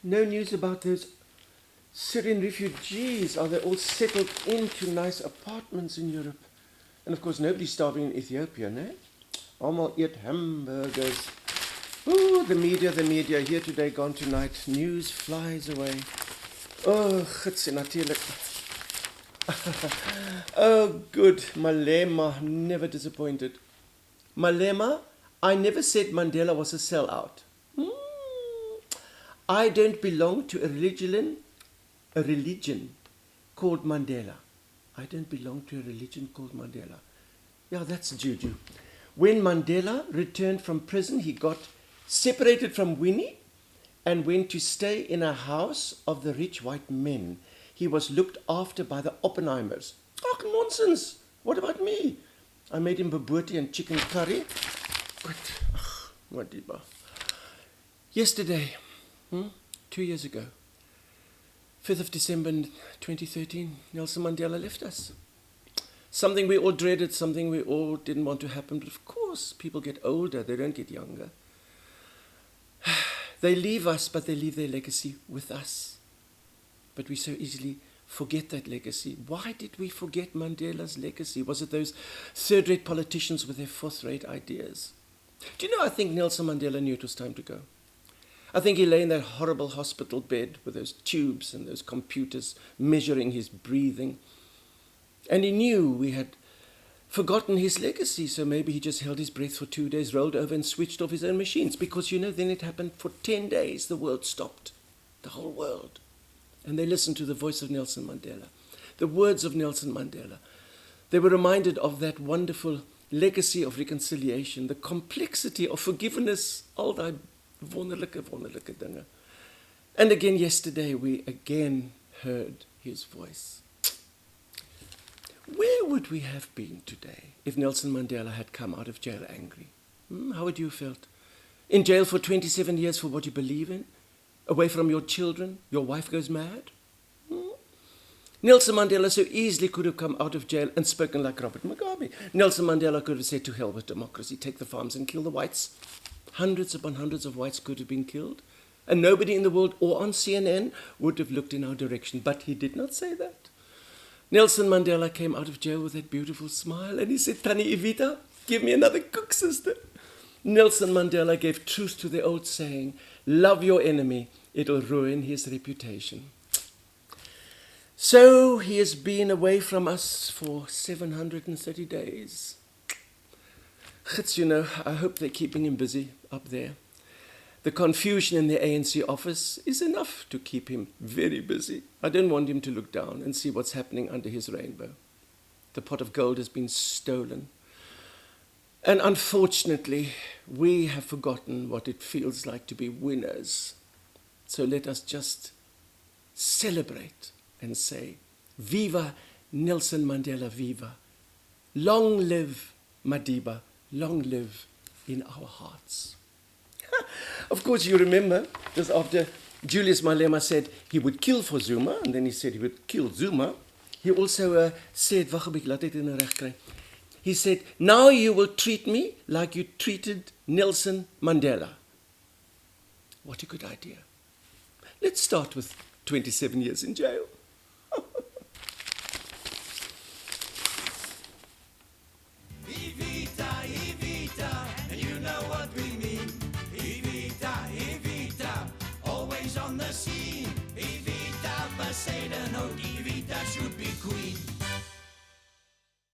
No news about those Syrian refugees. Are they all settled into nice apartments in Europe? And of course, nobody's starving in Ethiopia, no? Allemaal eat hamburgers. Ooh, the media, here today, gone tonight. News flies away. Oh, gits natuurlijk. Oh, good. Malema, never disappointed. Malema, I never said Mandela was a sellout. I don't belong to a religion called Mandela. I don't belong to a religion called Mandela. Yeah, that's juju. When Mandela returned from prison, he got separated from Winnie and went to stay in a house of the rich white men. He was looked after by the Oppenheimers. Oh, nonsense. What about me? I made him bobotie and chicken curry. Good. Madiba. Yesterday, 2 years ago, 5th of December 2013, Nelson Mandela left us. Something we all dreaded, something we all didn't want to happen, but of course, people get older, they don't get younger. They leave us, but they leave their legacy with us. But we so easily forget that legacy. Why did we forget Mandela's legacy? Was it those third-rate politicians with their fourth-rate ideas? Do you know, I think Nelson Mandela knew it was time to go. I think he lay in that horrible hospital bed with those tubes and those computers measuring his breathing. And he knew we had forgotten his legacy, so maybe he just held his breath for 2 days, rolled over and switched off his own machines. Because, then it happened for 10 days, the world stopped. The whole world. And they listened to the voice of Nelson Mandela, the words of Nelson Mandela. They were reminded of that wonderful legacy of reconciliation, the complexity of forgiveness, all thy wonderlike dinge. And again yesterday, we again heard his voice. Where would we have been today if Nelson Mandela had come out of jail angry? How would you have felt? In jail for 27 years for what you believe in? Away from your children? Your wife goes mad? Nelson Mandela so easily could have come out of jail and spoken like Robert Mugabe. Nelson Mandela could have said, to hell with democracy, take the farms and kill the whites. Hundreds upon hundreds of whites could have been killed. And nobody in the world or on CNN would have looked in our direction. But he did not say that. Nelson Mandela came out of jail with that beautiful smile and he said, Tannie Evita, give me another cook, sister. Nelson Mandela gave truth to the old saying, love your enemy, it'll ruin his reputation. So he has been away from us for 730 days. Gits, I hope they're keeping him busy up there. The confusion in the ANC office is enough to keep him very busy. I don't want him to look down and see what's happening under his rainbow. The pot of gold has been stolen. And unfortunately, we have forgotten what it feels like to be winners. So let us just celebrate and say, Viva Nelson Mandela, viva. Long live Madiba, long live in our hearts. Of course, you remember, just after Julius Malema said he would kill for Zuma, and then he said he would kill Zuma, he also said, wag 'n bietjie, laat ek dit nou reg kry. He said, now you will treat me like you treated Nelson Mandela. What a good idea. Let's start with 27 years in jail. Evita, Evita, and you know what we mean. Evita, Evita, always on the scene. Evita Bezuidenhout, Evita should be queen.